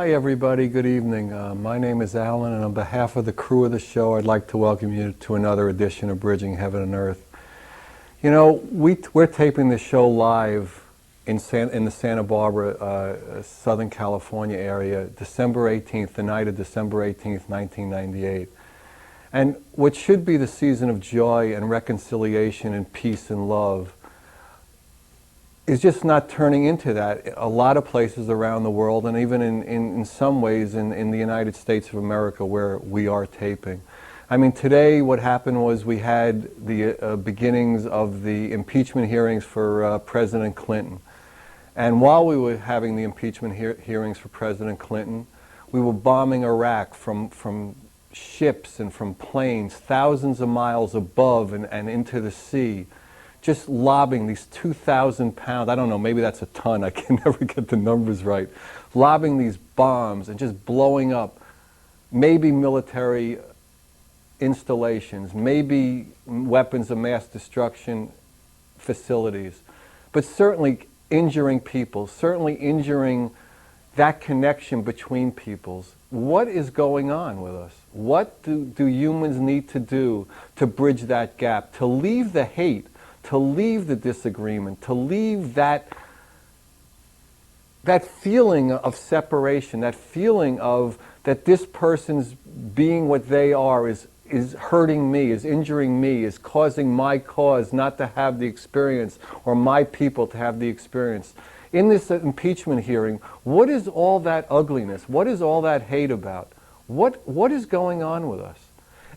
Hi everybody, good evening. My name is Alan, and on behalf of the crew of the show, I'd like to welcome you to another edition of Bridging Heaven and Earth. You know, we're taping the show live in the Santa Barbara, Southern California area, December 18th, the night of December 18th, 1998. And what should be the season of joy and reconciliation and peace and love is just not turning into that. A lot of places around the world, and even in some ways in the United States of America where we are taping. I mean, today what happened was we had the beginnings of the impeachment hearings for President Clinton. And while we were having the impeachment hearings for President Clinton, we were bombing Iraq from ships and from planes thousands of miles above and into the sea, just lobbing these 2,000 pounds, I don't know, maybe that's a ton, I can never get the numbers right, lobbing these bombs and just blowing up maybe military installations, maybe weapons of mass destruction facilities, but certainly injuring people, certainly injuring that connection between peoples. What is going on with us? What do humans need to do to bridge that gap, to leave the hate, to leave the disagreement, to leave that feeling of separation, that feeling of that this person's being what they are is hurting me, is injuring me, is causing my cause not to have the experience or my people to have the experience. In this impeachment hearing, what is all that ugliness? What is all that hate about? What is going on with us?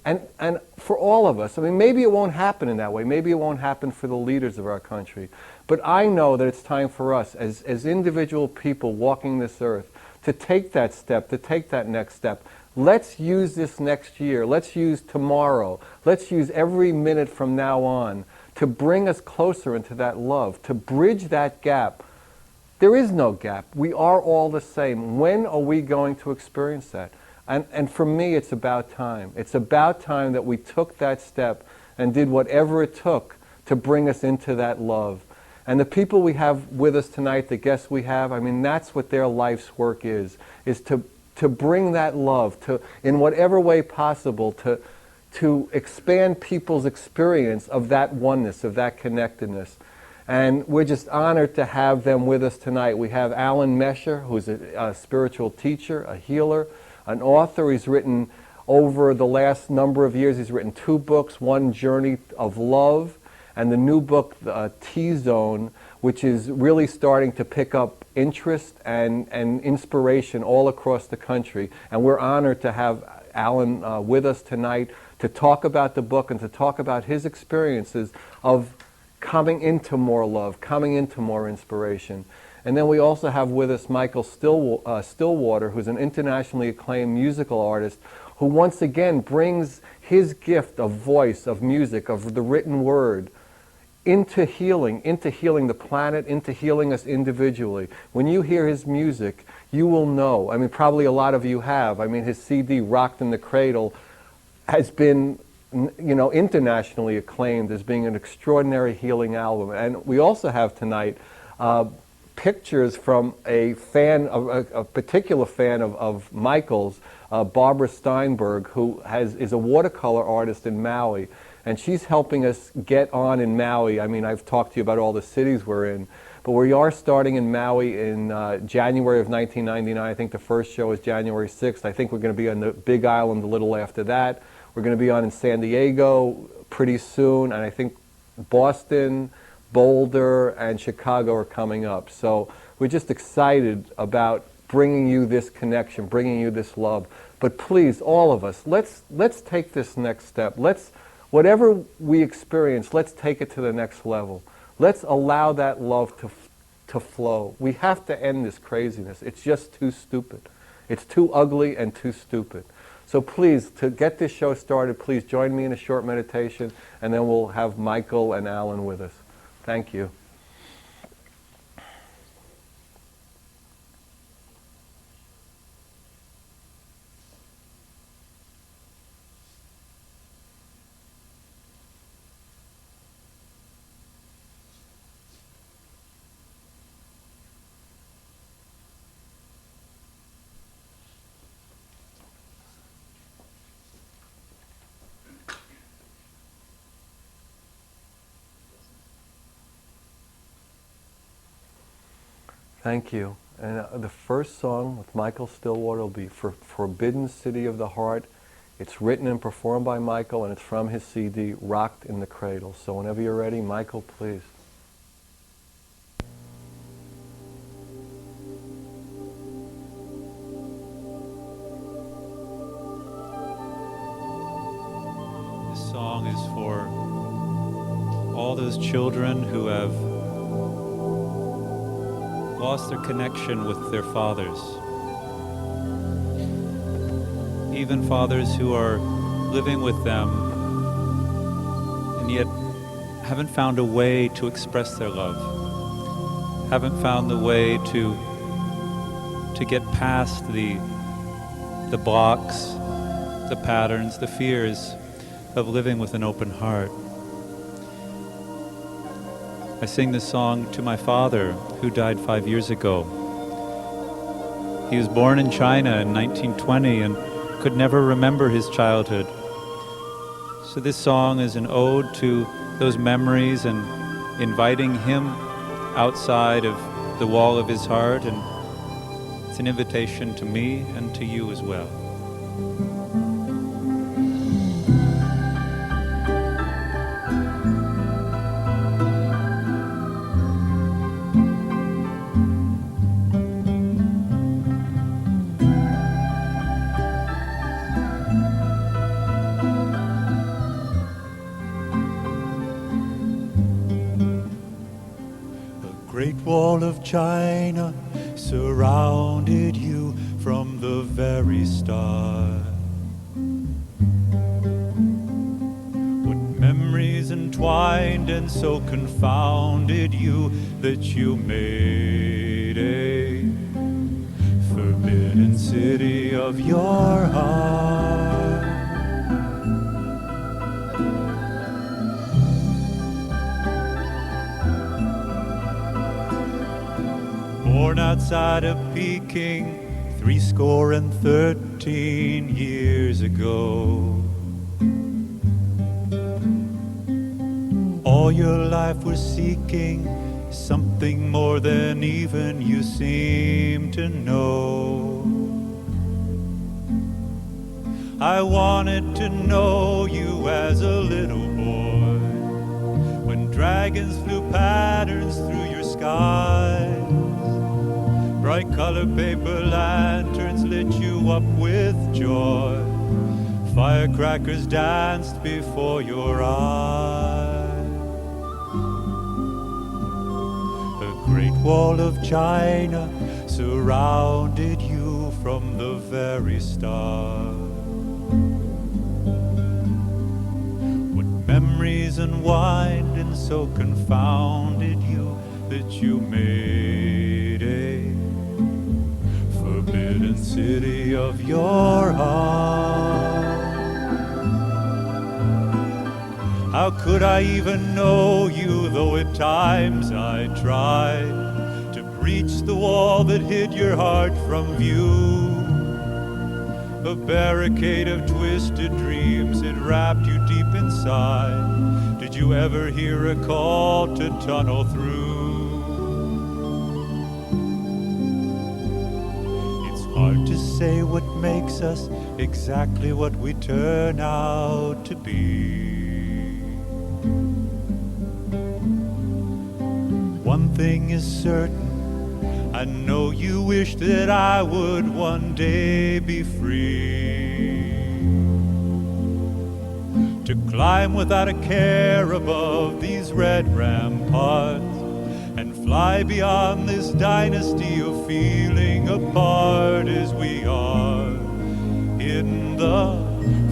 And for all of us, I mean, maybe it won't happen in that way. Maybe it won't happen for the leaders of our country. But I know that it's time for us, as individual people walking this earth, to take that step, to take that next step. Let's use this next year. Let's use tomorrow. Let's use every minute from now on to bring us closer into that love, to bridge that gap. There is no gap. We are all the same. When are we going to experience that? And for me, it's about time. It's about time that we took that step and did whatever it took to bring us into that love. And the people we have with us tonight, the guests we have, I mean, that's what their life's work is to bring that love, to, in whatever way possible, to expand people's experience of that oneness, of that connectedness. And we're just honored to have them with us tonight. We have Alan Mesher, who's a spiritual teacher, a healer, an author. He's written over the last number of years, he's written 2 books, one Journey of Love, and the new book, T-Zone, which is really starting to pick up interest and inspiration all across the country. And we're honored to have Alan with us tonight to talk about the book and to talk about his experiences of coming into more love, coming into more inspiration. And then we also have with us Michael Stillwater, who's an internationally acclaimed musical artist, who once again brings his gift of voice, of music, of the written word, into healing the planet, into healing us individually. When you hear his music, you will know. I mean, probably a lot of you have. I mean, his CD, Rocked in the Cradle, has been, you know, internationally acclaimed as being an extraordinary healing album. And we also have tonight pictures from a fan, a particular fan of Michael's, Barbara Steinberg, who is a watercolor artist in Maui. And she's helping us get on in Maui. I mean, I've talked to you about all the cities we're in, but we are starting in Maui in January of 1999. I think the first show is January 6th. I think we're going to be on the Big Island a little after that. We're going to be on in San Diego pretty soon, and I think Boston, Boulder, and Chicago are coming up. So we're just excited about bringing you this connection, bringing you this love. But please, all of us, let's take this next step. Whatever we experience, let's take it to the next level. Let's allow that love to flow. We have to end this craziness. It's just too stupid. It's too ugly and too stupid. So please, to get this show started, please join me in a short meditation, and then we'll have Michael and Alan with us. Thank you. Thank you. And the first song with Michael Stillwater will be for Forbidden City of the Heart. It's written and performed by Michael, and it's from his CD, Rocked in the Cradle. So whenever you're ready, Michael, please. This song is for all those children who have lost their connection with their fathers. Even fathers who are living with them and yet haven't found a way to express their love, haven't found the way to get past the blocks, the patterns, the fears of living with an open heart. I sing this song to my father, who died 5 years ago. He was born in China in 1920 and could never remember his childhood. So this song is an ode to those memories and inviting him outside of the wall of his heart, and it's an invitation to me and to you as well. Great wall of China surrounded you from the very start. What memories entwined and so confounded you that you made a forbidden city of your heart. Born outside of Peking 13 years ago. All your life was seeking something more than even you seem to know. I wanted to know you as a little boy, when dragons flew patterns through your skies. Bright color paper lanterns lit you up with joy. Firecrackers danced before your eyes. A great wall of China surrounded you from the very start. What memories unwind and so confounded you that you made a forbidden city of your heart. How could I even know you, though at times I tried to breach the wall that hid your heart from view? A barricade of twisted dreams had wrapped you deep inside. Did you ever hear a call to tunnel through? Hard to say what makes us exactly what we turn out to be. One thing is certain, I know you wish that I would one day be free, to climb without a care above these red ramparts and fly beyond this dynasty of feeling apart as we are in the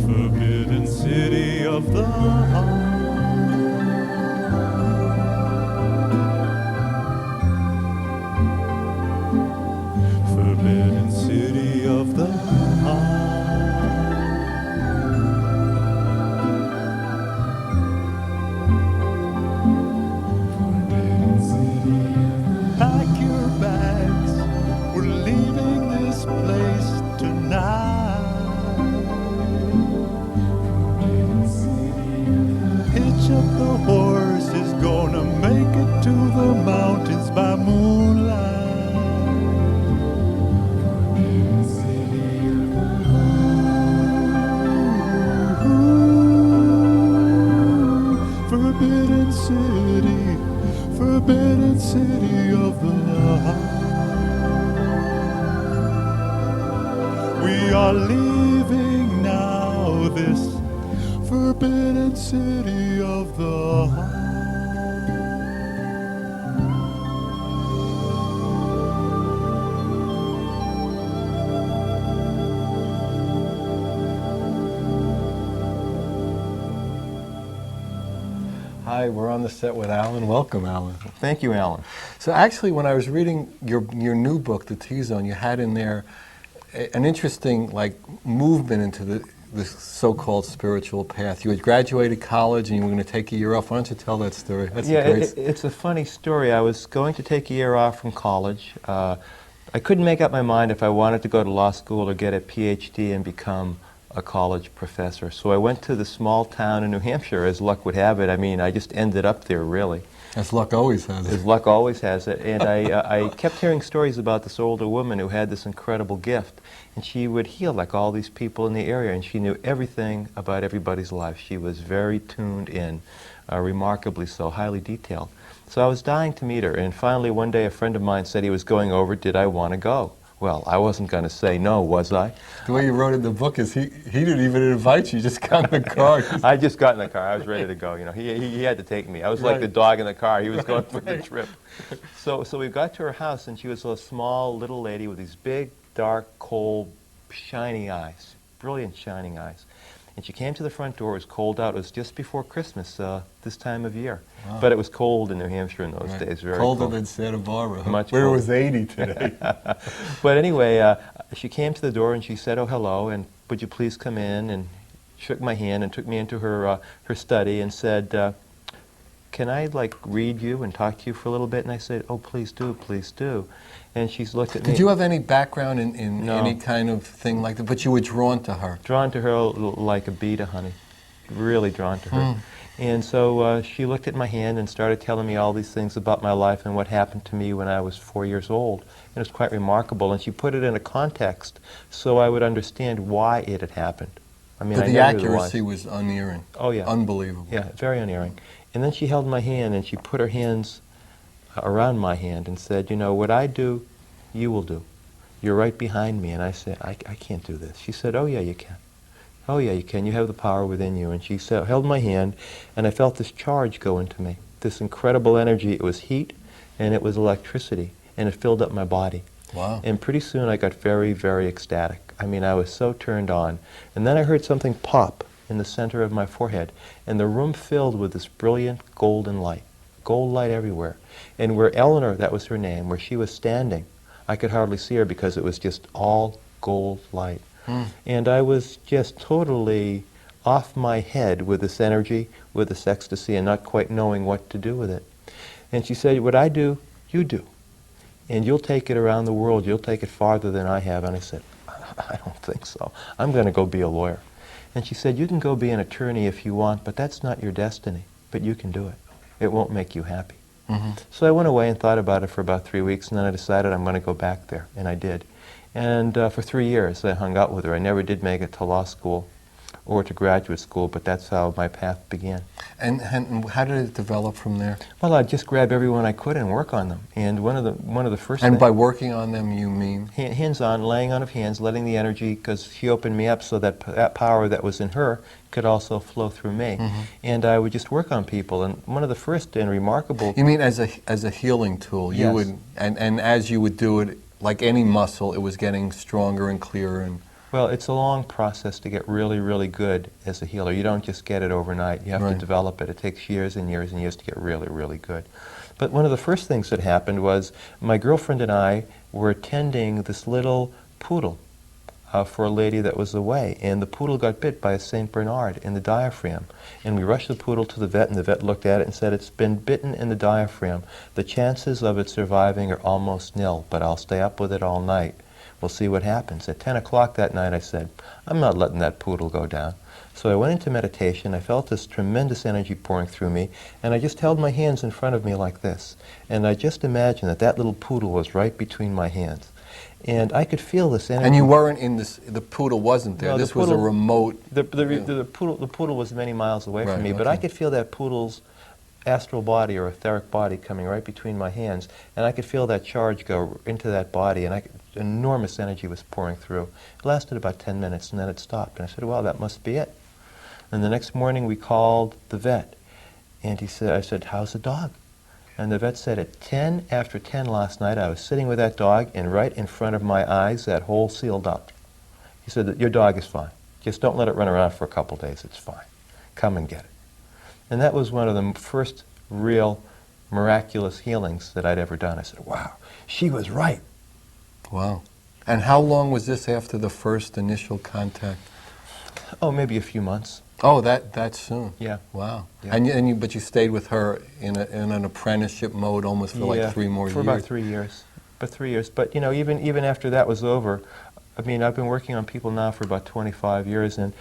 forbidden city of the heart. Forbidden city of the heart. city of the heart. We are leaving now this forbidden city of the heart. Hi, we're on the set with Alan. Welcome, Alan. Thank you, Alan. So actually, when I was reading your new book, The T-Zone, you had in there an interesting movement into the so-called spiritual path. You had graduated college and you were going to take a year off. Why don't you tell that story? That's It's a funny story. I was going to take a year off from college. I couldn't make up my mind if I wanted to go to law school or get a PhD and become a college professor. So I went to the small town in New Hampshire, as luck would have it. I mean, I just ended up there, really. As luck always has it. As luck always has it. And I kept hearing stories about this older woman who had this incredible gift. And she would heal like all these people in the area, and she knew everything about everybody's life. She was very tuned in, remarkably so, highly detailed. So I was dying to meet her, and finally one day a friend of mine said he was going over, did I want to go? Well, I wasn't going to say no, was I? The way you wrote in the book is he didn't even invite you, you just got in the car. I just got in the car. I was ready to go. You know, he had to take me. I was like the dog in the car. He was going for the trip. So we got to her house, and she was a small little lady with these big, dark, cold, shiny eyes, brilliant shining eyes. And she came to the front door. It was cold out. It was just before Christmas, this time of year. Wow. But it was cold in New Hampshire in those days. Very colder cold. Than Santa Barbara. Much where colder. It was 80 today. But anyway, she came to the door and she said, "Oh, hello, and would you please come in?" And shook my hand and took me into her study and said, "Can I read you and talk to you for a little bit?" And I said, "Oh, please do, please do." And she's looked at me. Did you have any background in No. any kind of thing like that? But you were drawn to her. Drawn to her like a bee to honey. Really drawn to her. And so she looked at my hand and started telling me all these things about my life and what happened to me when I was 4 years old. And it was quite remarkable. And she put it in a context so I would understand why it had happened. I mean, But I the knew accuracy was unerring. Oh, yeah. Unbelievable. Yeah, very unerring. And then she held my hand and she put her hands around my hand and said, "You know, what I do, you will do. You're right behind me." And I said, I can't do this. She said, "Oh, yeah, you can. Oh, yeah, you can. You have the power within you." And she held my hand, and I felt this charge go into me, this incredible energy. It was heat, and it was electricity, and it filled up my body. Wow. And pretty soon I got very, very ecstatic. I mean, I was so turned on. And then I heard something pop in the center of my forehead, and the room filled with this brilliant golden light. Gold light everywhere. And where Eleanor, that was her name, where she was standing, I could hardly see her because it was just all gold light. And I was just totally off my head with this energy, with this ecstasy, and not quite knowing what to do with it. And she said, "What I do, you do. And you'll take it around the world. You'll take it farther than I have." And I said, "I don't think so. I'm going to go be a lawyer." And she said, "You can go be an attorney if you want, but that's not your destiny. But you can do it. It won't make you happy." So I went away and thought about it for about 3 weeks, and then I decided I'm going to go back there, and I did. And for 3 years I hung out with her. I never did make it to law school or to graduate school, but that's how my path began. And how did it develop from there? Well, I'd just grab everyone I could and work on them. And one of the first And things, by working on them, you mean? hands-on, laying on of hands, letting the energy, because she opened me up so that that power that was in her could also flow through me. And I would just work on people. And one of the first and remarkable... You mean as a healing tool? You Yes. would, and as you would do it, like any muscle, it was getting stronger and clearer and... Well, it's a long process to get really, really good as a healer. You don't just get it overnight. You have to develop it. It takes years and years and years to get really, really good. But one of the first things that happened was my girlfriend and I were attending this little poodle for a lady that was away. And the poodle got bit by a St. Bernard in the diaphragm. And we rushed the poodle to the vet, and the vet looked at it and said, "It's been bitten in the diaphragm. The chances of it surviving are almost nil, but I'll stay up with it all night. We'll see what happens." At 10 o'clock that night I said, "I'm not letting that poodle go down." So I went into meditation. I felt this tremendous energy pouring through me, and I just held my hands in front of me like this. And I just imagined that that little poodle was right between my hands. And I could feel this energy. And you weren't in this, the poodle wasn't there. No, This was a remote... The poodle was many miles away from me, but I could feel that poodle's astral body or etheric body coming right between my hands, and I could feel that charge go into that body, and enormous energy was pouring through. It lasted about 10 minutes, and then it stopped. And I said, well, that must be it. And the next morning we called the vet, and I said, how's the dog? And the vet said, at 10 after 10 last night, I was sitting with that dog, and right in front of my eyes, that hole sealed up. He said, your dog is fine. Just don't let it run around for a couple days. It's fine. Come and get it. And that was one of the first real miraculous healings that I'd ever done. I said, wow, she was right. Wow. And how long was this after the first initial contact? Oh, maybe a few months. Oh, that soon? Yeah. Wow. Yeah. But you stayed with her in an apprenticeship mode almost for like 3 more years? For about 3 years. But, you know, even after that was over, I mean, I've been working on people now for about 25 years, and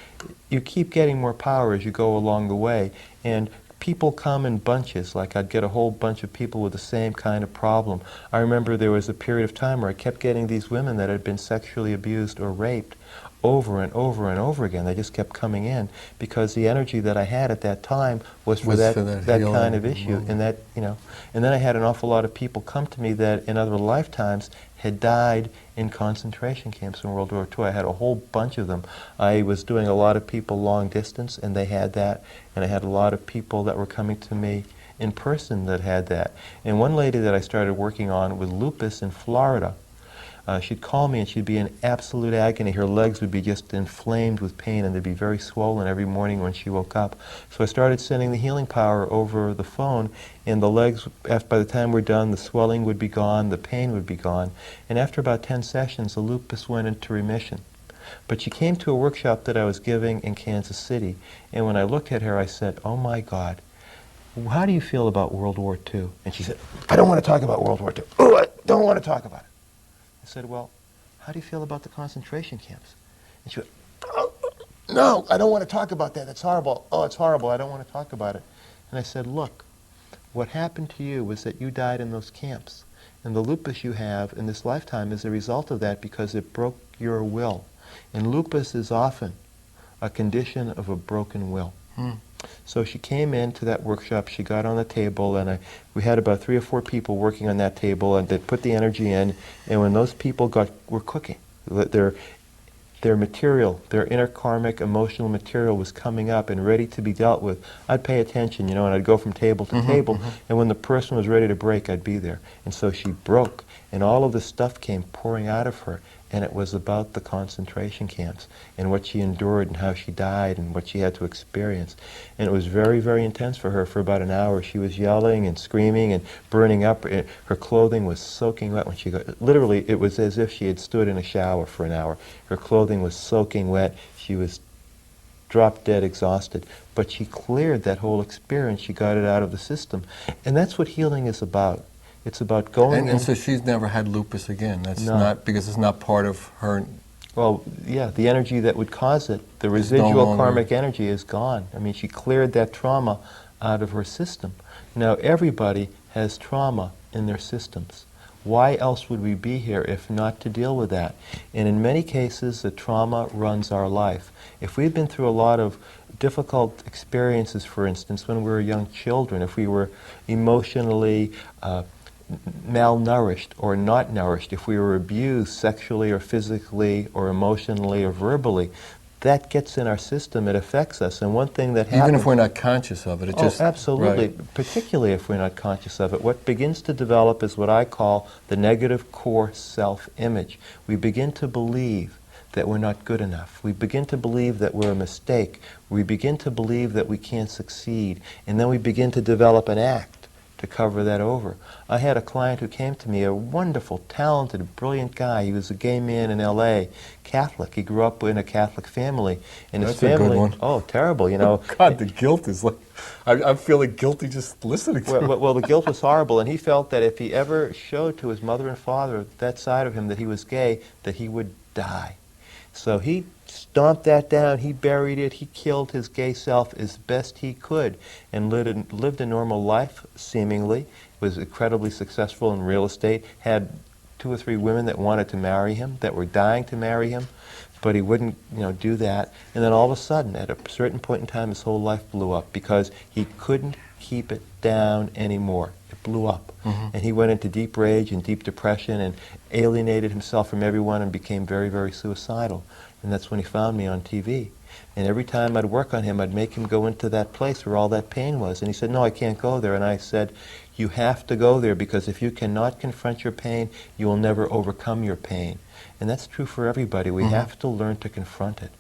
you keep getting more power as you go along the way. And people come in bunches, like I'd get a whole bunch of people with the same kind of problem. I remember there was a period of time where I kept getting these women that had been sexually abused or raped over and over and over again. They just kept coming in because the energy that I had at that time was for that kind of issue. Moment. And that, you know, and then I had an awful lot of people come to me that in other lifetimes had died in concentration camps in World War II. I had a whole bunch of them. I was doing a lot of people long distance, and they had that, and I had a lot of people that were coming to me in person that had that. And one lady that I started working on with lupus in Florida, she'd call me and she'd be in absolute agony. Her legs would be just inflamed with pain, and they'd be very swollen every morning when she woke up. So I started sending the healing power over the phone, and the legs, by the time we're done, the swelling would be gone, the pain would be gone. And after about 10 sessions, the lupus went into remission. But she came to a workshop that I was giving in Kansas City, and when I looked at her, I said, oh my God, how do you feel about World War II? And she said, I don't want to talk about World War II. Oh, I don't want to talk about it. I said, well, how do you feel about the concentration camps? And she went, oh, no, I don't want to talk about that. It's horrible. Oh, it's horrible. I don't want to talk about it. And I said, look, what happened to you was that you died in those camps. And the lupus you have in this lifetime is a result of that because it broke your will. And lupus is often a condition of a broken will. So she came into that workshop, she got on the table, and we had about 3 or 4 people working on that table, and they put the energy in, and when those people were cooking, their material, their inner karmic emotional material was coming up and ready to be dealt with, I'd pay attention, you know, and I'd go from table to table, and when the person was ready to break, I'd be there. And so she broke, and all of the stuff came pouring out of her, and it was about the concentration camps and what she endured and how she died and what she had to experience. And it was very, very intense for her for about an hour. She was yelling and screaming and burning up. Her clothing was soaking wet when she got, literally it was as if she had stood in a shower for an hour. Her clothing was soaking wet. She was drop dead exhausted. But she cleared that whole experience. She got it out of the system. And that's what healing is about. It's about going and so she's never had lupus again. That's No. not because it's not part of her. Well, yeah, the energy that would cause it, the residual karmic energy is gone. I mean, she cleared that trauma out of her system. Now, everybody has trauma in their systems. Why else would we be here if not to deal with that? And in many cases, the trauma runs our life. If we've been through a lot of difficult experiences, for instance, when we were young children, if we were emotionally malnourished or not nourished, if we were abused sexually or physically or emotionally or verbally, that gets in our system, it affects us. And one thing that happens... Even if we're not conscious of it, it just... absolutely, right. Particularly if we're not conscious of it. What begins to develop is what I call the negative core self-image. We begin to believe that we're not good enough. We begin to believe that we're a mistake. We begin to believe that we can't succeed. And then we begin to develop an act to cover that over. I had a client who came to me, a wonderful, talented, brilliant guy. He was a gay man in L.A., Catholic. He grew up in a Catholic family. And That's his family, a good one. Oh, terrible, you know. God, the guilt is like... I'm feeling guilty just listening to it. Well, the guilt was horrible, and he felt that if he ever showed to his mother and father that side of him that he was gay, that he would die. So he stomped that down, he buried it, he killed his gay self as best he could, and lived a normal life, seemingly, was incredibly successful in real estate, had 2 or 3 women that wanted to marry him, that were dying to marry him, but he wouldn't, do that. And then all of a sudden, at a certain point in time, his whole life blew up because he couldn't keep it down anymore. It blew up. And he went into deep rage and deep depression and alienated himself from everyone and became very, very suicidal. And that's when he found me on TV. And every time I'd work on him, I'd make him go into that place where all that pain was. And he said, no, I can't go there. And I said, you have to go there, because if you cannot confront your pain, you will never overcome your pain. And that's true for everybody. We have to learn to confront it.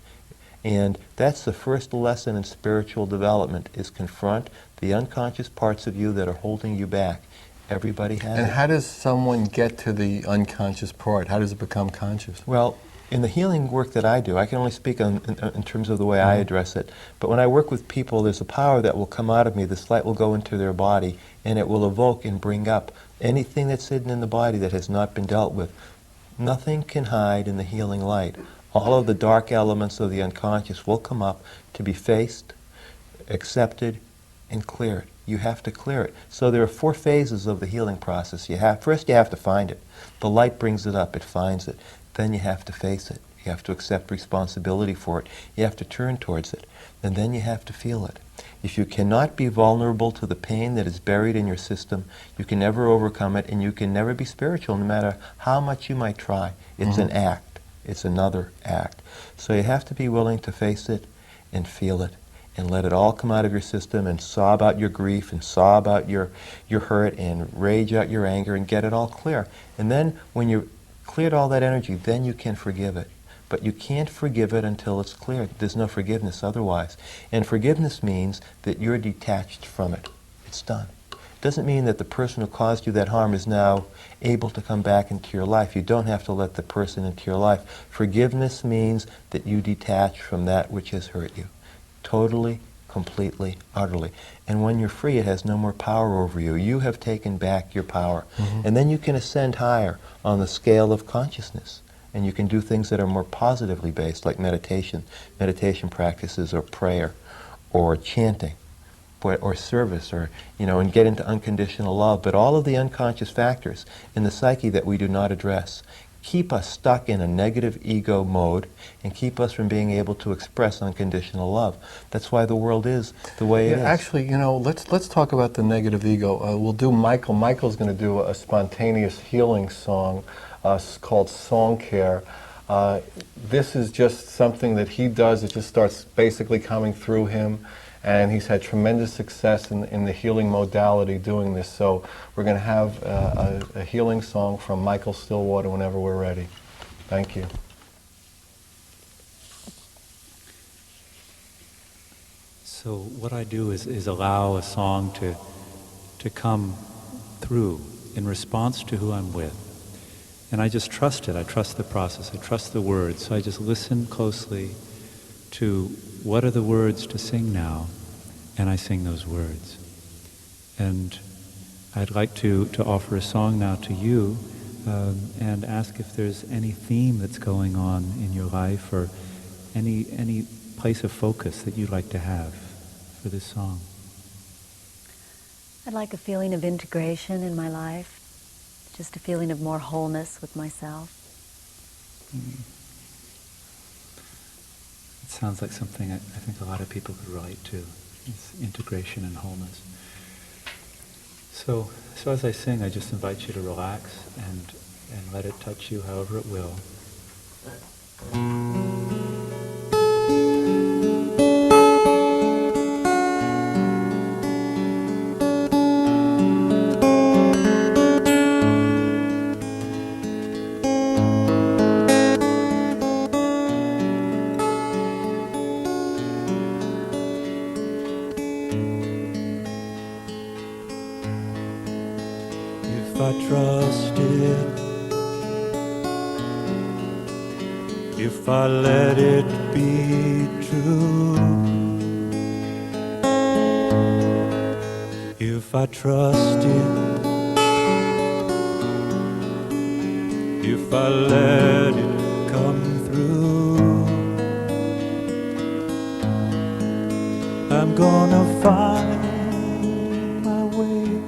And that's the first lesson in spiritual development, is confront the unconscious parts of you that are holding you back. Everybody has it. And how does someone get to the unconscious part? How does it become conscious? Well, in the healing work that I do, I can only speak in terms of the way I address it, but when I work with people, there's a power that will come out of me. This light will go into their body, and it will evoke and bring up anything that's hidden in the body that has not been dealt with. Nothing can hide in the healing light. All of the dark elements of the unconscious will come up to be faced, accepted, and cleared. You have to clear it. So there are 4 phases of the healing process. First you have to find it. The light brings it up, it finds it. Then you have to face it. You have to accept responsibility for it. You have to turn towards it. And then you have to feel it. If you cannot be vulnerable to the pain that is buried in your system, you can never overcome it, and you can never be spiritual, no matter how much you might try. It's an act. It's another act. So you have to be willing to face it and feel it and let it all come out of your system, and sob out your grief and sob out your hurt and rage out your anger and get it all clear. And then when you cleared all that energy, then you can forgive it. But you can't forgive it until it's cleared. There's no forgiveness otherwise. And forgiveness means that you're detached from it. It's done. It doesn't mean that the person who caused you that harm is now able to come back into your life. You don't have to let the person into your life. Forgiveness means that you detach from that which has hurt you. Totally, completely, utterly. And when you're free, it has no more power over you. You have taken back your power. And then you can ascend higher on the scale of consciousness. And you can do things that are more positively based, like meditation practices, or prayer, or chanting, or service, or, and get into unconditional love. But all of the unconscious factors in the psyche that we do not address keep us stuck in a negative ego mode and keep us from being able to express unconditional love. That's why the world is the way it is. Actually, let's talk about the negative ego. We'll do Michael. Michael's going to do a spontaneous healing song called Song Care. This is just something that he does. It just starts basically coming through him. And he's had tremendous success in the healing modality doing this. So we're going to have a healing song from Michael Stillwater whenever we're ready. Thank you. So what I do is allow a song to come through in response to who I'm with. And I just trust it. I trust the process. I trust the words. So I just listen closely to what are the words to sing now, and I sing those words. And I'd like to offer a song now to you and ask if there's any theme that's going on in your life, or any place of focus that you'd like to have for this song. I'd like a feeling of integration in my life, just a feeling of more wholeness with myself. It sounds like something I think a lot of people could relate to. It's integration and wholeness. So as I sing, I just invite you to relax and let it touch you however it will. If I trusted, if I let it be true, if I trusted, if I let it come through, I'm gonna find my way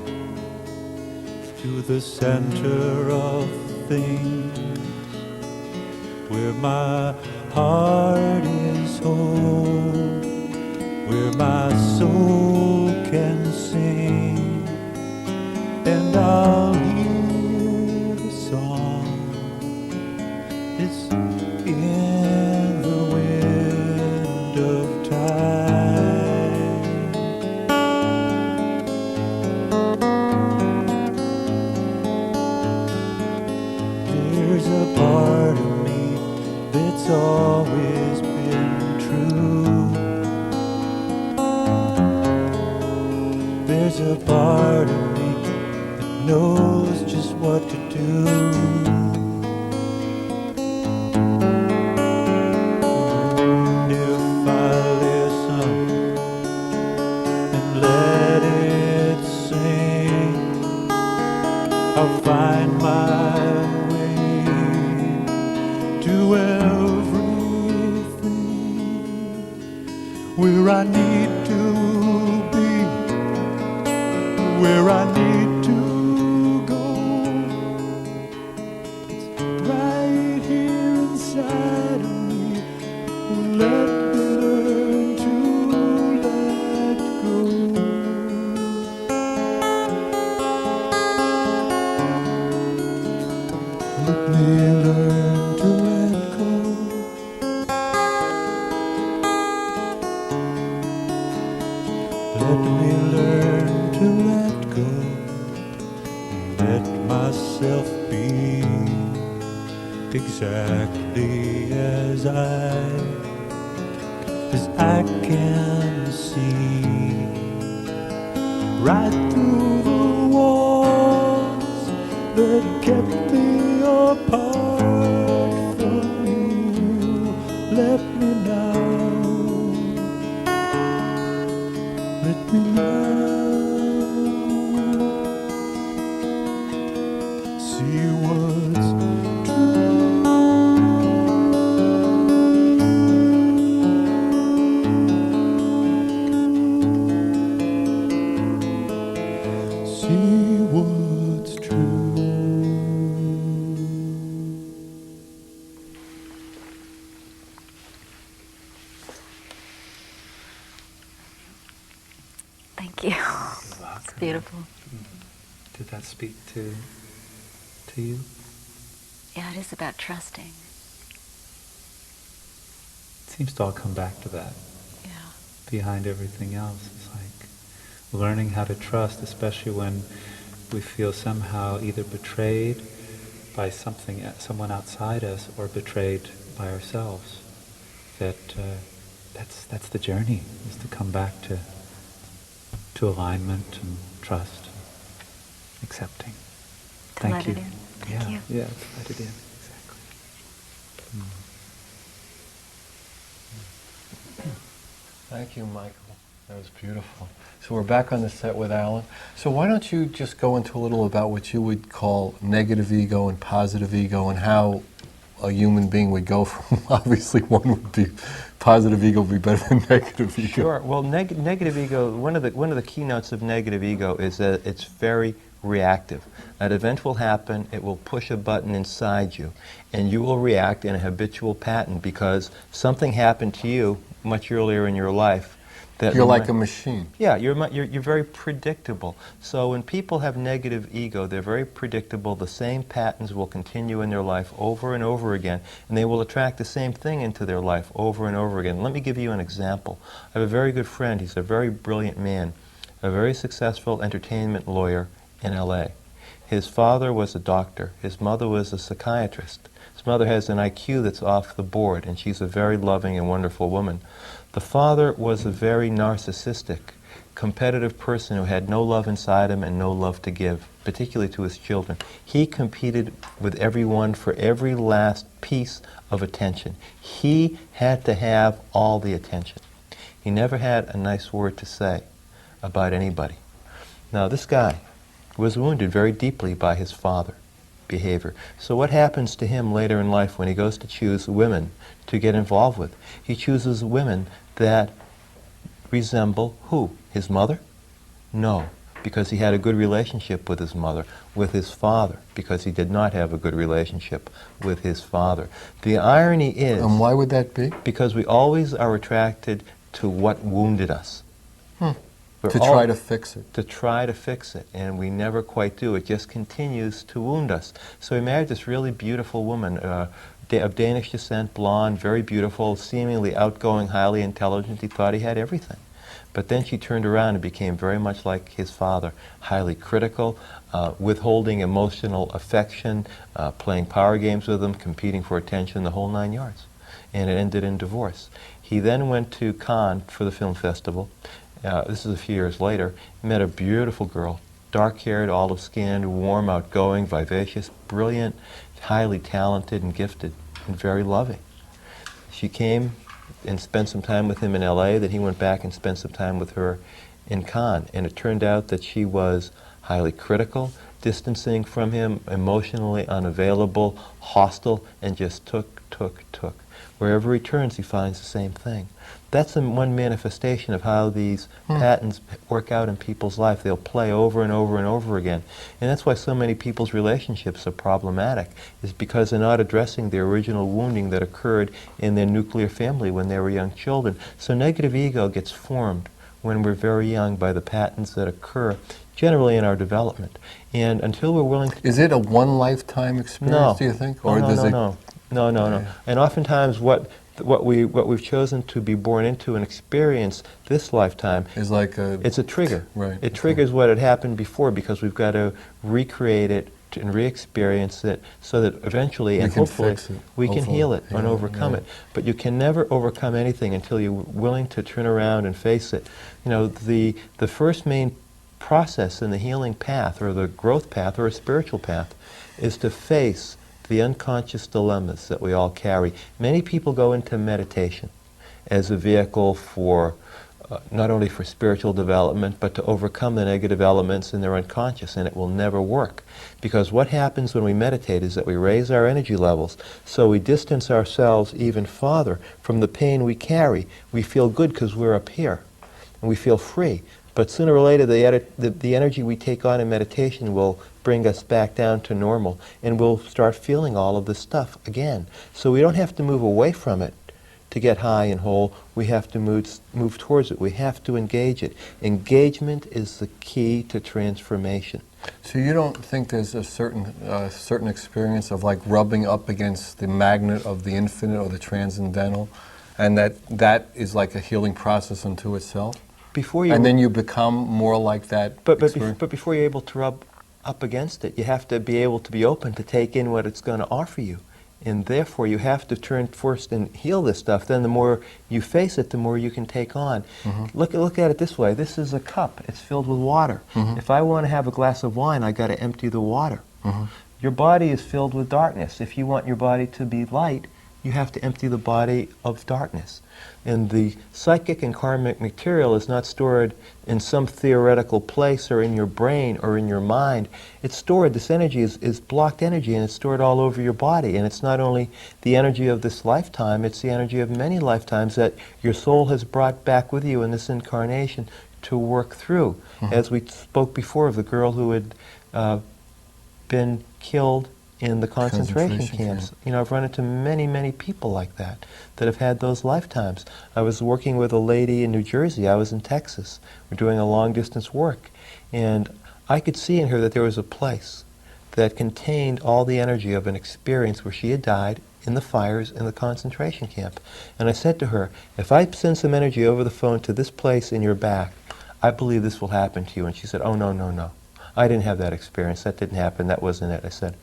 to the center of things, where my heart is whole, where my soul can sing, and I'll hear the song. It's in the wind of time. There's a part of me that's always been true. There's a part of me that knows just what to do. And if I listen and let it sing, I'll find my way to everything where I need to be, where I need to go. It's right here inside of me. Let me learn to let go. Let me learn to let go. Let me learn to let go. Let myself be exactly as I can see, right through the walls that kept me apart from you. Let me now, let me now see what's true. See what's true. Thank you. It's beautiful. Did that speak to you? Yeah, it is about trusting. It seems to all come back to that. Yeah. Behind everything else, it's like learning how to trust, especially when we feel somehow either betrayed by someone outside us, or betrayed by ourselves. That's the journey, is to come back to alignment and trust, accepting. To Thank let you. it in. Thank you. Yeah, to let it in, exactly. Thank you, Michael. That was beautiful. So we're back on the set with Alan. So why don't you just go into a little about what you would call negative ego and positive ego, and how a human being would go from, obviously one would be, positive ego would be better than negative ego. Sure. Well, negative ego, one of the keynotes of negative ego is that it's very reactive. An event will happen, it will push a button inside you, and you will react in a habitual pattern because something happened to you much earlier in your life. That You're like a machine. Yeah, you're very predictable. So when people have negative ego, they're very predictable. The same patterns will continue in their life over and over again, and they will attract the same thing into their life over and over again. Let me give you an example. I have a very good friend. He's a very brilliant man, a very successful entertainment lawyer in LA. His father was a doctor. His mother was a psychiatrist. His mother has an IQ that's off the board, and she's a very loving and wonderful woman. The father was a very narcissistic, competitive person who had no love inside him and no love to give, particularly to his children. He competed with everyone for every last piece of attention. He had to have all the attention. He never had a nice word to say about anybody. Now, this guy was wounded very deeply by his father's behavior. So what happens to him later in life when he goes to choose women to get involved with? He chooses women that resemble who? His mother? No, because he had a good relationship with his mother. With his father, because he did not have a good relationship with his father. The irony is... And why would that be? Because we always are attracted to what wounded us. To try to fix it. To try to fix it, and we never quite do. It just continues to wound us. So he married this really beautiful woman, of Danish descent, blonde, very beautiful, seemingly outgoing, highly intelligent. He thought he had everything. But then she turned around and became very much like his father, highly critical, withholding emotional affection, playing power games with him, competing for attention, the whole 9 yards. And it ended in divorce. He then went to Cannes for the film festival. This is a few years later. Met a beautiful girl, dark-haired, olive-skinned, warm, outgoing, vivacious, brilliant, highly talented and gifted, and very loving. She came and spent some time with him in LA, then he went back and spent some time with her in Cannes. And it turned out that she was highly critical, distancing from him, emotionally unavailable, hostile, and just took. Wherever he turns, he finds the same thing. That's one manifestation of how these patterns work out in people's life. They'll play over and over and over again. And that's why so many people's relationships are problematic, is because they're not addressing the original wounding that occurred in their nuclear family when they were young children. So negative ego gets formed when we're very young by the patterns that occur generally in our development. And until we're willing to... Is it a one-lifetime experience, do you think? Or No. And oftentimes what we've chosen to be born into and experience this lifetime is like it's a trigger. Right. It triggers what had happened before, because we've got to recreate it and re-experience it so that eventually and hopefully we can heal it and overcome it. But you can never overcome anything until you're willing to turn around and face it. You know, the first main process in the healing path, or the growth path, or a spiritual path, is to face the unconscious dilemmas that we all carry. Many people go into meditation as a vehicle for not only for spiritual development, but to overcome the negative elements in their unconscious, and it will never work. Because what happens when we meditate is that we raise our energy levels, so we distance ourselves even farther from the pain we carry. We feel good because we're up here, and we feel free. But sooner or later, the energy we take on in meditation will bring us back down to normal, and we'll start feeling all of this stuff again. So we don't have to move away from it to get high and whole. We have to move towards it. We have to engage it. Engagement is the key to transformation. So you don't think there's a certain experience of like rubbing up against the magnet of the infinite or the transcendental, and that is like a healing process unto itself? And then you become more like that. But before you're able to rub up against it, you have to be able to be open to take in what it's going to offer you. And therefore you have to turn first and heal this stuff. Then the more you face it, the more you can take on. Look at it this way. This is a cup. It's filled with water. If I want to have a glass of wine, I got to empty the water. Your body is filled with darkness. If you want your body to be light, you have to empty the body of darkness. And the psychic and karmic material is not stored in some theoretical place or in your brain or in your mind. It's stored, this energy is blocked energy, and it's stored all over your body. And it's not only the energy of this lifetime, it's the energy of many lifetimes that your soul has brought back with you in this incarnation to work through. As we spoke before of the girl who had been killed in the concentration camps. You know, I've run into many, many people like that have had those lifetimes. I was working with a lady in New Jersey. I was in Texas. We're doing a long-distance work. And I could see in her that there was a place that contained all the energy of an experience where she had died in the fires in the concentration camp. And I said to her, if I send some energy over the phone to this place in your back, I believe this will happen to you. And she said, oh, no. I didn't have that experience. That didn't happen. That wasn't it. I said,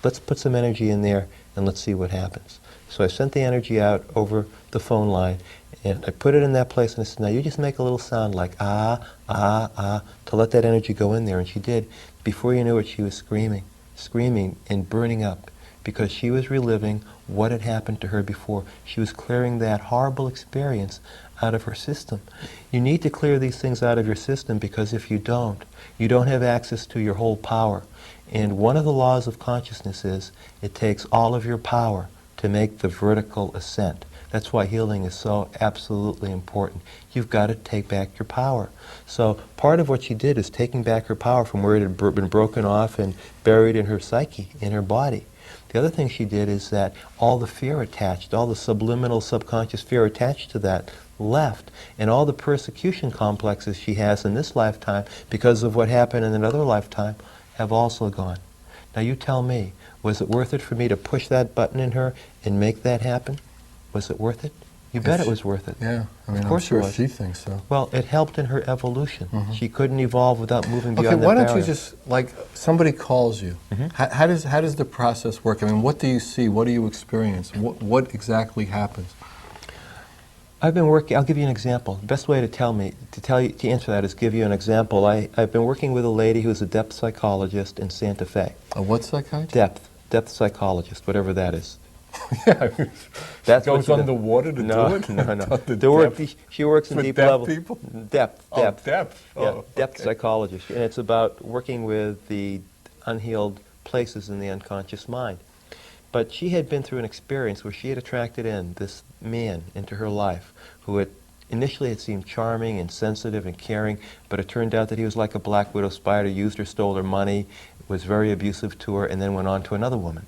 let's put some energy in there and let's see what happens. So I sent the energy out over the phone line, and I put it in that place, and I said, now you just make a little sound like ah, to let that energy go in there. And she did. Before you knew it, she was screaming and burning up, because she was reliving what had happened to her before. She was clearing that horrible experience out of her system. You need to clear these things out of your system, because if you don't have access to your whole power. And one of the laws of consciousness is it takes all of your power to make the vertical ascent. That's why healing is so absolutely important. You've got to take back your power. So part of what she did is taking back her power from where it had been broken off and buried in her psyche, in her body. The other thing she did is that all the fear attached, all the subliminal subconscious fear attached to that left, and all the persecution complexes she has in this lifetime because of what happened in another lifetime have also gone. Now you tell me, was it worth it for me to push that button in her and make that happen? Was it worth it? You bet it was worth it. Yeah, I mean, Of course I'm sure it was. she thinks so. Well, it helped in her evolution. She couldn't evolve without moving beyond Okay, that why don't barrier. you just, like, somebody calls you. How does the process work? I mean, what do you see? What do you experience? What exactly happens? I've been working. I'll give you an example. The best way to answer that is give you an example. I've been working with a lady who's a depth psychologist in Santa Fe. A what psychiatrist? Depth psychologist, whatever that is. Yeah, I mean, That's she what goes she does. underwater to do it? No. She works in With deep deaf level. people? Depth. Oh, depth. Yeah, Oh, depth okay. psychologist, and it's about working with the unhealed places in the unconscious mind. But she had been through an experience where she had attracted in this man into her life who initially had seemed charming and sensitive and caring, but it turned out that he was like a black widow spider, used her, stole her money, was very abusive to her, and then went on to another woman.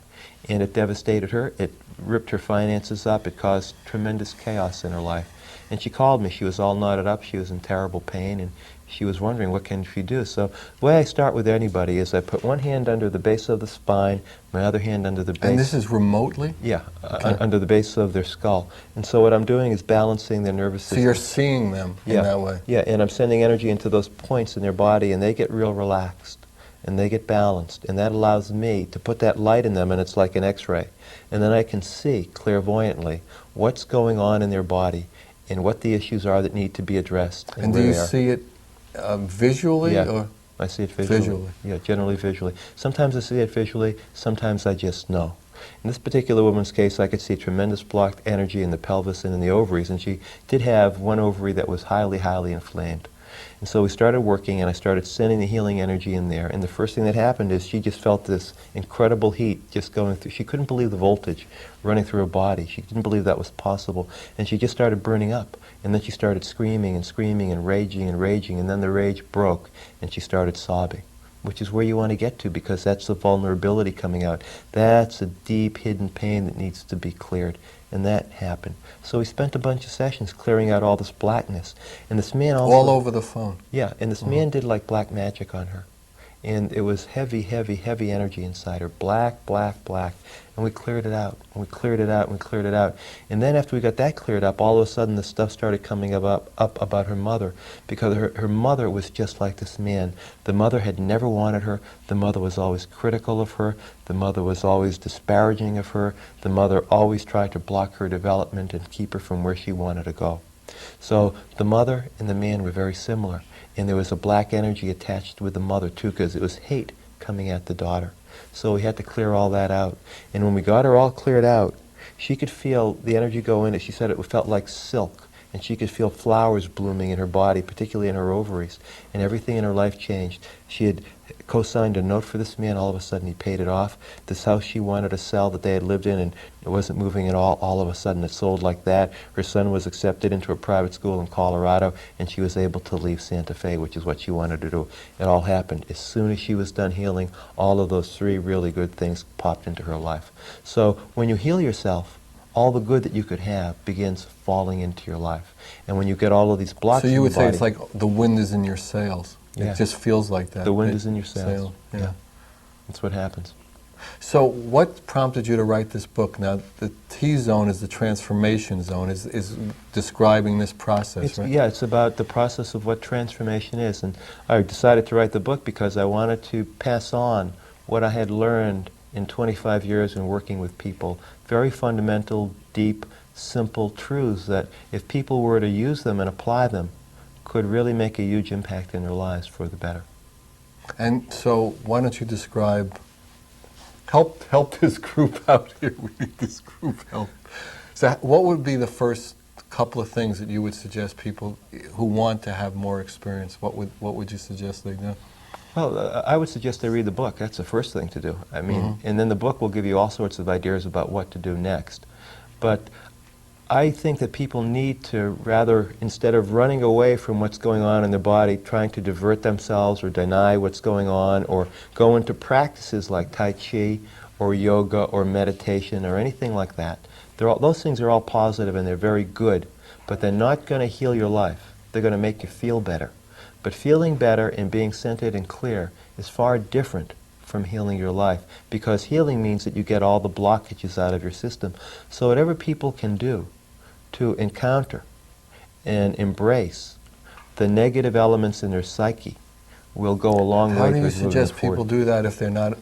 And it devastated her, it ripped her finances up, it caused tremendous chaos in her life. And she called me, she was all knotted up, she was in terrible pain, and she was wondering what can she do. So the way I start with anybody is I put one hand under the base of the spine, my other hand under the base. And this is remotely? Yeah, Okay. under the base of their skull. And so what I'm doing is balancing their nervous So system. you're seeing them in that way? Yeah, and I'm sending energy into those points in their body, and they get real relaxed, and they get balanced, and that allows me to put that light in them, and it's like an X-ray. And then I can see clairvoyantly what's going on in their body and what the issues are that need to be addressed. And do where you they are. see it visually? Yeah. Or? I see it visually. Visually. Yeah, generally visually. Sometimes I see it visually, sometimes I just know. In this particular woman's case, I could see tremendous blocked energy in the pelvis and in the ovaries, and she did have one ovary that was highly, highly inflamed. And so we started working, and I started sending the healing energy in there, and the first thing that happened is she just felt this incredible heat just going through. She couldn't believe the voltage running through her body. She didn't believe that was possible, and she just started burning up. And then she started screaming and screaming and raging, and then the rage broke, and she started sobbing, which is where you want to get to, because that's the vulnerability coming out. That's a deep hidden pain that needs to be cleared, and that happened. So we spent a bunch of sessions clearing out all this blackness, and this man also... All over the phone? Yeah, and this man did like black magic on her. And it was heavy, heavy, heavy energy inside her. Black, black, black. And we cleared it out. And we cleared it out. And we cleared it out. And then after we got that cleared up, all of a sudden the stuff started coming up about her mother. Because her mother was just like this man. The mother had never wanted her. The mother was always critical of her. The mother was always disparaging of her. The mother always tried to block her development and keep her from where she wanted to go. So the mother and the man were very similar. And there was a black energy attached with the mother too, because it was hate coming at the daughter. So we had to clear all that out. And when we got her all cleared out, she could feel the energy go in it. She said it felt like silk. And she could feel flowers blooming in her body, particularly in her ovaries. And everything in her life changed. She had co-signed a note for this man. All of a sudden he paid it off. This house she wanted to sell that they had lived in, and it wasn't moving at all of a sudden it sold like that. Her son was accepted into a private school in Colorado, and she was able to leave Santa Fe, which is what she wanted to do. It all happened. As soon as she was done healing, all of those three really good things popped into her life. So when you heal yourself, all the good that you could have begins falling into your life. And when you get all of these blocks So you would in your say body, it's like the wind is in your sails. Yeah. It just feels like that. the wind is in your sails. Yeah. That's what happens. So what prompted you to write this book? Now, the T-zone is the transformation zone, is describing this process, right? Yeah, it's about the process of what transformation is. And I decided to write the book because I wanted to pass on what I had learned in 25 years in working with people. Very fundamental, deep, simple truths that if people were to use them and apply them, could really make a huge impact in their lives for the better. And so why don't you describe, help this group out here. We need this group help. So what would be the first couple of things that you would suggest people who want to have more experience, what would you suggest they do? Well, I would suggest they read the book. That's the first thing to do. I mean, and then the book will give you all sorts of ideas about what to do next. But I think that people need to rather, instead of running away from what's going on in their body, trying to divert themselves or deny what's going on, or go into practices like Tai Chi or yoga or meditation or anything like that. Those things are all positive and they're very good. but they're not going to heal your life. They're going to make you feel better. But feeling better and being centered and clear is far different from healing your life, because healing means that you get all the blockages out of your system. So whatever people can do to encounter and embrace the negative elements in their psyche will go a long way. How do you towards moving suggest forward. people do that if they're not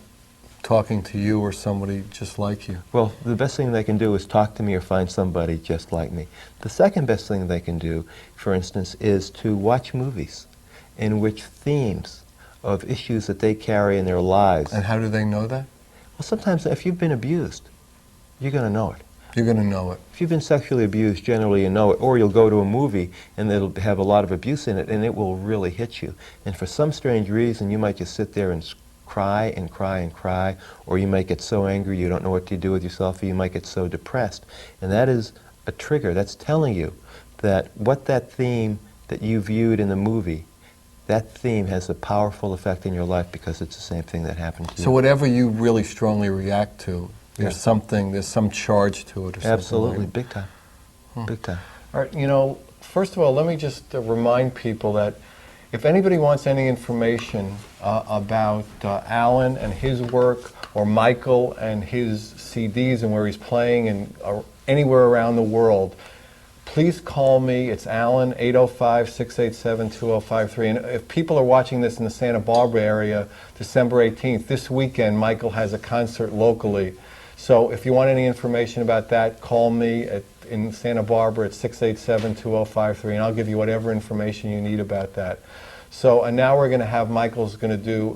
talking to you or somebody just like you? Well, the best thing they can do is talk to me or find somebody just like me. The second best thing they can do, for instance, is to watch movies in which themes of issues that they carry in their lives. And how do they know that? Well, sometimes if you've been abused, you're going to know it. You're going to know it. If you've been sexually abused, generally you know it. Or you'll go to a movie and it'll have a lot of abuse in it, and it will really hit you. And for some strange reason, you might just sit there and cry and cry and cry, or you might get so angry you don't know what to do with yourself, or you might get so depressed. And that is a trigger. That's telling you that what that theme that you viewed in the movie, that theme has a powerful effect in your life because it's the same thing that happened to you. So whatever you really strongly react to, there's some charge to it or something. Absolutely, like big time. Big time. All right, you know, first of all, let me just remind people that if anybody wants any information about Alan and his work, or Michael and his CDs and where he's playing and anywhere around the world, please call me. It's Alan, 805-687-2053. And if people are watching this in the Santa Barbara area, December 18th, this weekend, Michael has a concert locally. So if you want any information about that, call me in Santa Barbara at 687-2053, and I'll give you whatever information you need about that. So, and now we're going to have, Michael's going to do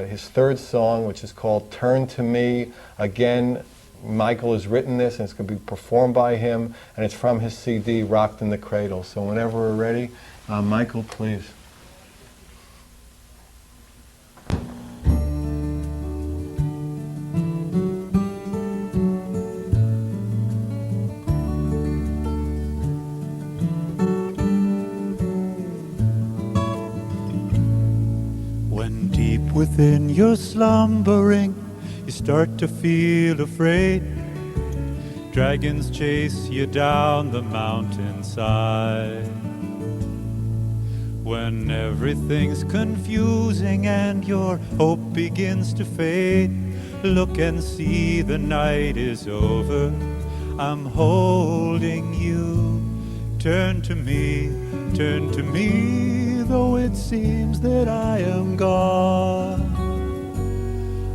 his third song, which is called Turn to Me. Again, Michael has written this, and it's going to be performed by him, and it's from his CD, Rocked in the Cradle. So whenever we're ready, Michael, please. When deep within your slumbering, you start to feel afraid. Dragons chase you down the mountainside. When everything's confusing and your hope begins to fade, look and see the night is over. I'm holding you. Turn to me, though it seems that I am gone.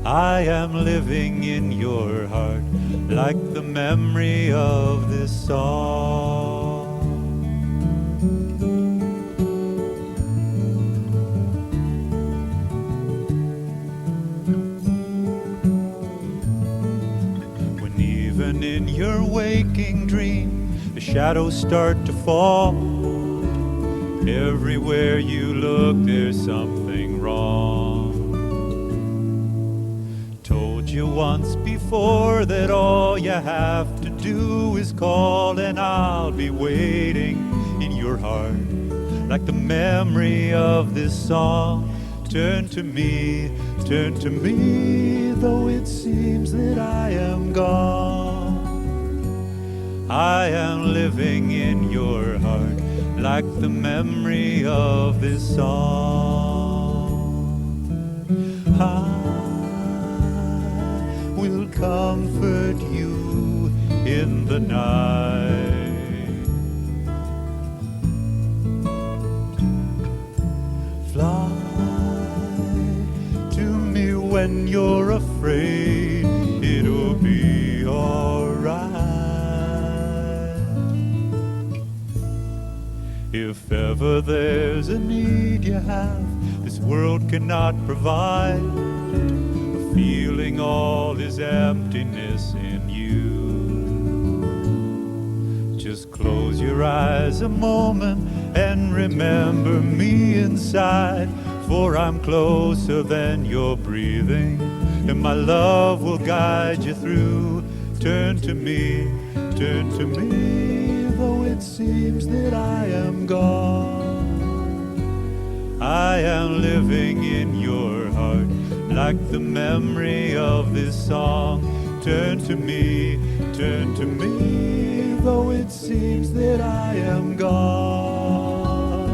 I am living in your heart, like the memory of this song. When even in your waking dream, the shadows start to fall, everywhere you look, there's something wrong. Told you once before that all you have to do is call, and I'll be waiting in your heart, like the memory of this song. Turn to me, though it seems that I am gone. I am living in your heart, like the memory of this song. I will comfort you in the night. Fly to me when you're afraid, it'll be alright. If ever there's a need you have this world cannot provide, a feeling all is emptiness in you, just close your eyes a moment and remember me inside, for I'm closer than you're breathing, and my love will guide you through. Turn to me, though it seems that I am gone. I am living in your heart, like the memory of this song. turn to me, though it seems that I am gone.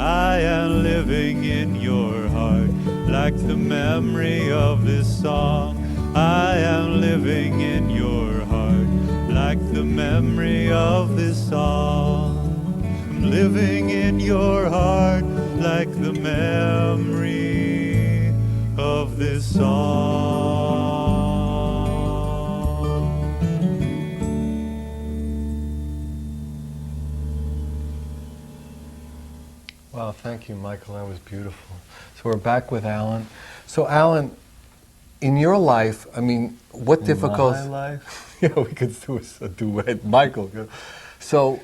I am living in your heart, like the memory of this song. I am living in your heart, like the memory of this song. I'm living in your heart, like the memory of this song. Wow, thank you, Michael. That was beautiful. So we're back with Alan. So Alan, in your life, I mean, what difficulties? In my life? Yeah, we could do a duet, Michael. So,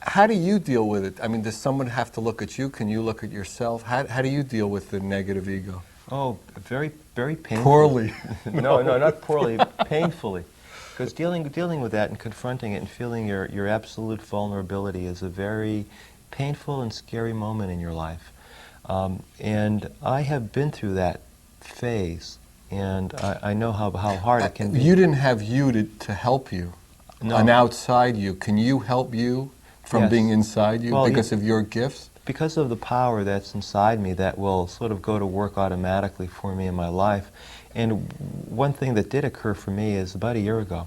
how do you deal with it? I mean, does someone have to look at you? Can you look at yourself? How do you deal with the negative ego? Oh, very, very painfully. Poorly. No, not poorly, painfully. Because dealing with that and confronting it and feeling your absolute vulnerability is a very painful and scary moment in your life. And I have been through that phase, and I know how hard it can be. You didn't have you to help you. No. An outside you. Can you help you from Yes. being inside you Well, because of your gifts? Because of the power that's inside me that will sort of go to work automatically for me in my life. And one thing that did occur for me is about a year ago,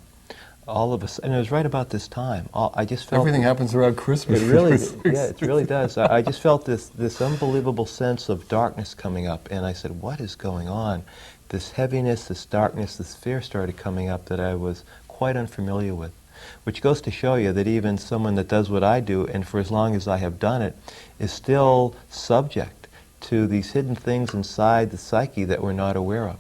all of a sudden, and it was right about this time, I just felt... Everything happens around Christmas. It really, yeah, it really does. I just felt this unbelievable sense of darkness coming up, and I said, what is going on? This heaviness, this darkness, this fear started coming up that I was quite unfamiliar with. Which goes to show you that even someone that does what I do, and for as long as I have done it, is still subject to these hidden things inside the psyche that we're not aware of.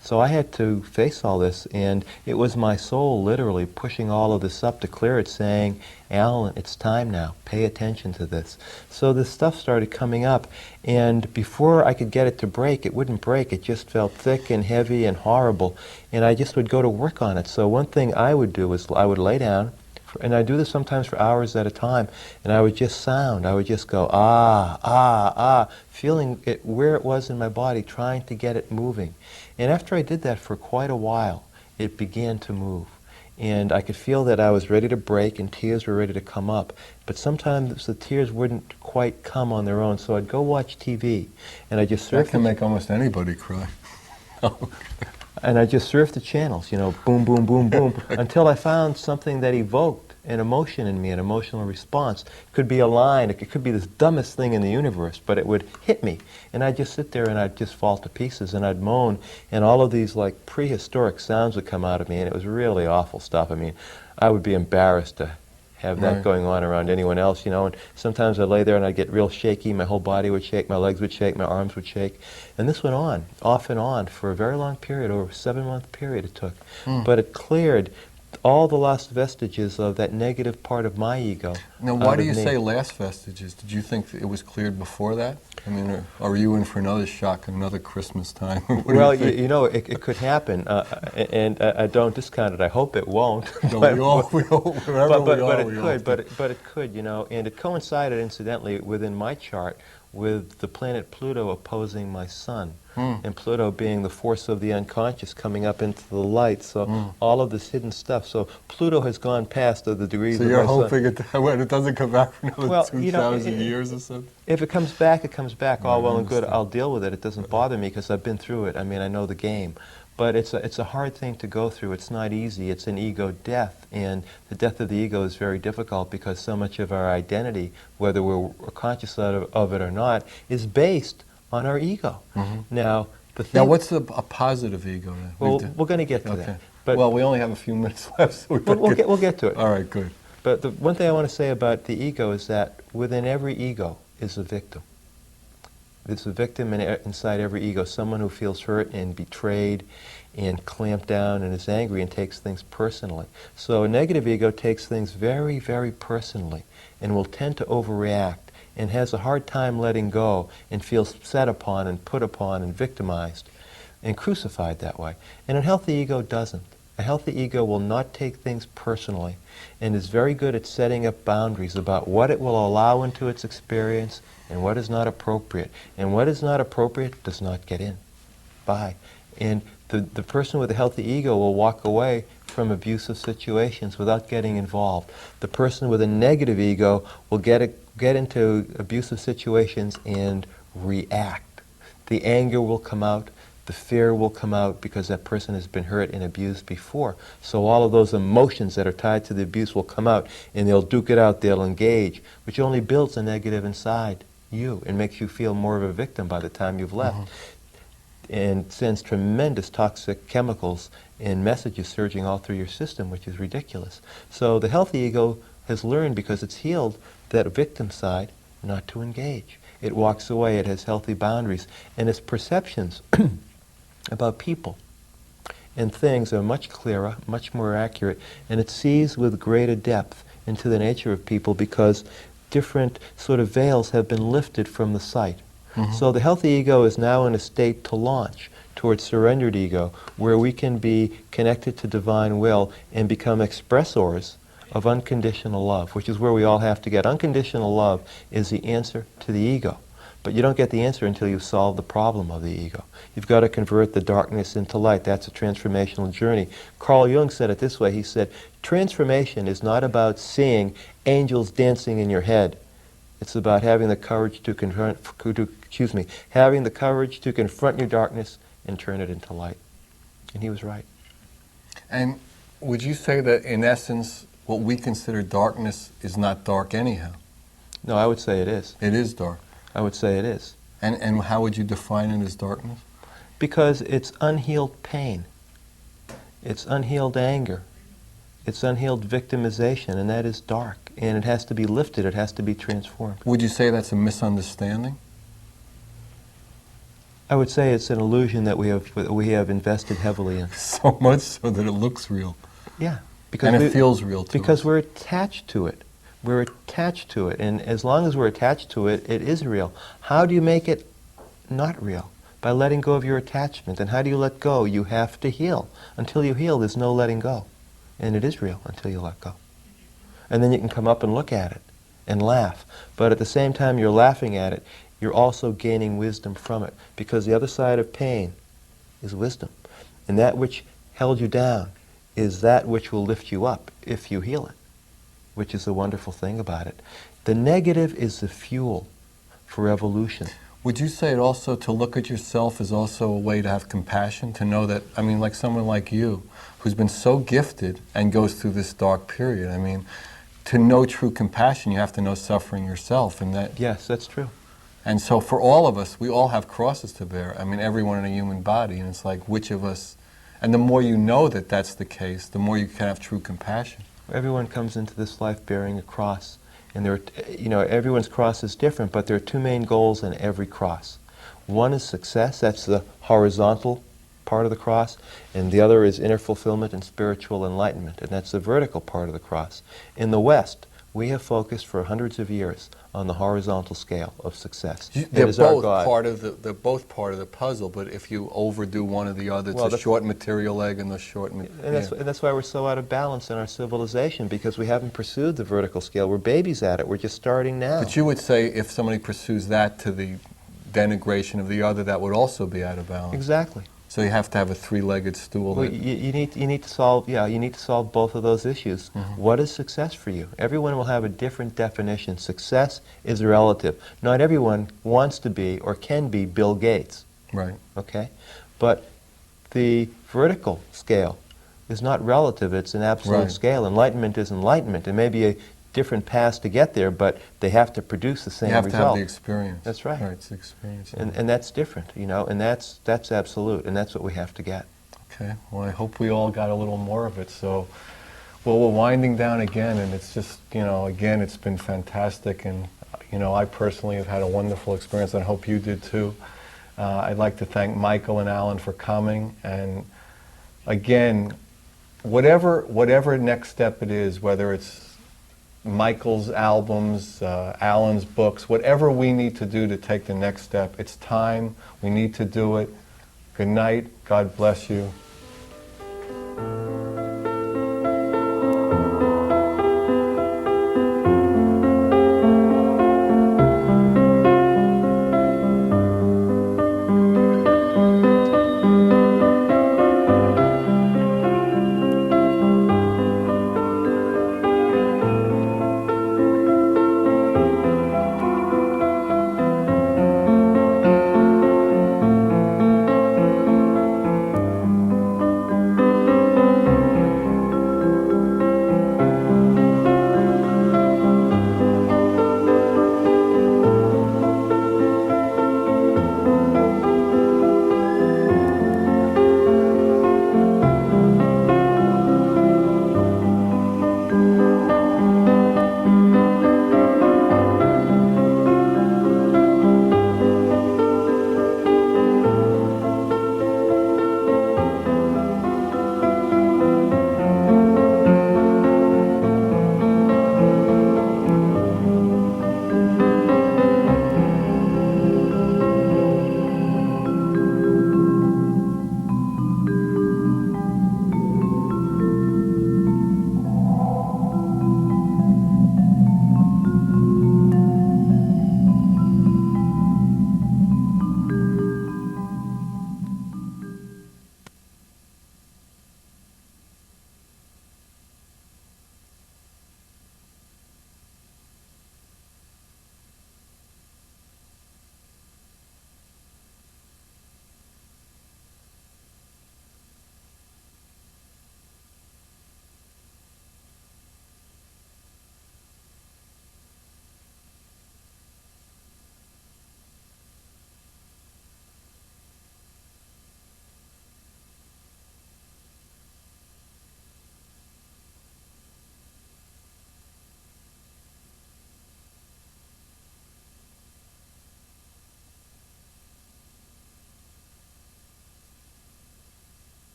So I had to face all this, and it was my soul literally pushing all of this up to clear it, saying, Alan, it's time now, pay attention to this. So this stuff started coming up, and before I could get it to break, it wouldn't break, it just felt thick and heavy and horrible, and I just would go to work on it. So one thing I would do is I would lay down, and I do this sometimes for hours at a time, and I would just sound, I would just go, ah, ah, ah, feeling it where it was in my body, trying to get it moving. And after I did that for quite a while, it began to move. And I could feel that I was ready to break and tears were ready to come up. But sometimes the tears wouldn't quite come on their own, so I'd go watch TV, and I just surf. That can make almost anybody cry. And I just surfed the channels, you know, boom, boom, boom, boom, until I found something that evoked an emotion in me, an emotional response. It could be a line, it could be this dumbest thing in the universe, but it would hit me. And I'd just sit there and I'd just fall to pieces and I'd moan, and all of these like prehistoric sounds would come out of me, and it was really awful stuff. I mean, I would be embarrassed to have that going on around anyone else, you know, and sometimes I'd lay there and I'd get real shaky, my whole body would shake, my legs would shake, my arms would shake, and this went on, off and on, for a very long period, over a 7-month period it took. But it cleared all the last vestiges of that negative part of my ego. Now, why do you say last vestiges? Did you think it was cleared before that? I mean, or are you in for another shock another Christmas time? Well, you know, it could happen, and I don't discount it. I hope it won't. No, but it could, you know, and it coincided, incidentally, within my chart with the planet Pluto opposing my sun. And Pluto being the force of the unconscious coming up into the light, so all of this hidden stuff. So Pluto has gone past the degrees of my sun. So you're hoping it doesn't come back for another 2,000 years or something? If it comes back, it comes back. All well and good. I'll deal with it. It doesn't bother me because I've been through it. I mean, I know the game. But it's a hard thing to go through. It's not easy. It's an ego death. And the death of the ego is very difficult because so much of our identity, whether we're conscious of it or not, is based on our ego. Now, what's a positive ego then? Well, we're going to get to that. But well, we only have a few minutes left, so we'll get to it. All right, good. But the one thing I want to say about the ego is that within every ego is a victim. There's a victim inside every ego, someone who feels hurt and betrayed and clamped down and is angry and takes things personally. So a negative ego takes things very, very personally and will tend to overreact and has a hard time letting go and feels set upon and put upon and victimized and crucified that way. And a healthy ego doesn't. A healthy ego will not take things personally and is very good at setting up boundaries about what it will allow into its experience and what is not appropriate. And what is not appropriate does not get in. Bye. And The person with a healthy ego will walk away from abusive situations without getting involved. The person with a negative ego will get into abusive situations and react. The anger will come out, the fear will come out because that person has been hurt and abused before. So all of those emotions that are tied to the abuse will come out, and they'll duke it out, they'll engage, which only builds a negative inside you and makes you feel more of a victim by the time you've left. And sends tremendous toxic chemicals and messages surging all through your system, which is ridiculous. So the healthy ego has learned, because it's healed, that victim side not to engage. It walks away, it has healthy boundaries, and its perceptions about people and things are much clearer, much more accurate, and it sees with greater depth into the nature of people because different sort of veils have been lifted from the sight. So the healthy ego is now in a state to launch towards surrendered ego, where we can be connected to divine will and become expressors of unconditional love, which is where we all have to get. Unconditional love is the answer to the ego. But you don't get the answer until you've solved the problem of the ego. You've got to convert the darkness into light. That's a transformational journey. Carl Jung said it this way. He said, transformation is not about seeing angels dancing in your head. It's about having the courage to confront your darkness and turn it into light. And he was right. And would you say that, in essence, what we consider darkness is not dark anyhow? No, I would say it is. It is dark. I would say it is. And how would you define it as darkness? Because it's unhealed pain. It's unhealed anger. It's unhealed victimization, and that is dark. And it has to be lifted. It has to be transformed. Would you say that's a misunderstanding? I would say it's an illusion that we have invested heavily in. So much so that it looks real. Yeah. And it feels real to us. Because we're attached to it. We're attached to it. And as long as we're attached to it, it is real. How do you make it not real? By letting go of your attachment. And how do you let go? You have to heal. Until you heal, there's no letting go. And it is real until you let go. And then you can come up and look at it and laugh. But at the same time you're laughing at it, you're also gaining wisdom from it. Because the other side of pain is wisdom. And that which held you down is that which will lift you up if you heal it, which is the wonderful thing about it. The negative is the fuel for evolution. Would you say it also, to look at yourself is also a way to have compassion, to know that, I mean, like someone like you, who's been so gifted and goes through this dark period, I mean, to know true compassion, you have to know suffering yourself, and that... Yes, that's true. And so for all of us, we all have crosses to bear. I mean, everyone in a human body, and it's like, which of us... And the more you know that that's the case, the more you can have true compassion. Everyone comes into this life bearing a cross. And there are, everyone's cross is different, but there are two main goals in every cross. One is success, that's the horizontal part of the cross, and the other is inner fulfillment and spiritual enlightenment, and that's the vertical part of the cross. In the West, we have focused for hundreds of years on the horizontal scale of success. They're both part of the puzzle, but if you overdo one or the other, it's a short material egg and the short... And that's why we're so out of balance in our civilization, because we haven't pursued the vertical scale. We're babies at it. We're just starting now. But you would say if somebody pursues that to the denigration of the other, that would also be out of balance. Exactly. So you have to have a three-legged stool. Well, you need to solve both of those issues. What is success for you? Everyone will have a different definition. Success is relative. Not everyone wants to be or can be Bill Gates. Right. Okay? But the vertical scale is not relative. It's an absolute scale. Enlightenment is enlightenment. There may be a different paths to get there, but they have to produce the same result. You have to have the experience. That's right. Right, it's the experience. And that's different, and that's absolute, and that's what we have to get. Okay, well, I hope we all got a little more of it. So, well, we're winding down again, and it's just, again, it's been fantastic, and, I personally have had a wonderful experience, and I hope you did too. I'd like to thank Michael and Alan for coming, and again, whatever next step it is, whether it's Michael's albums, Alan's books, whatever we need to do to take the next step, it's time. We need to do it. Good night. God bless you.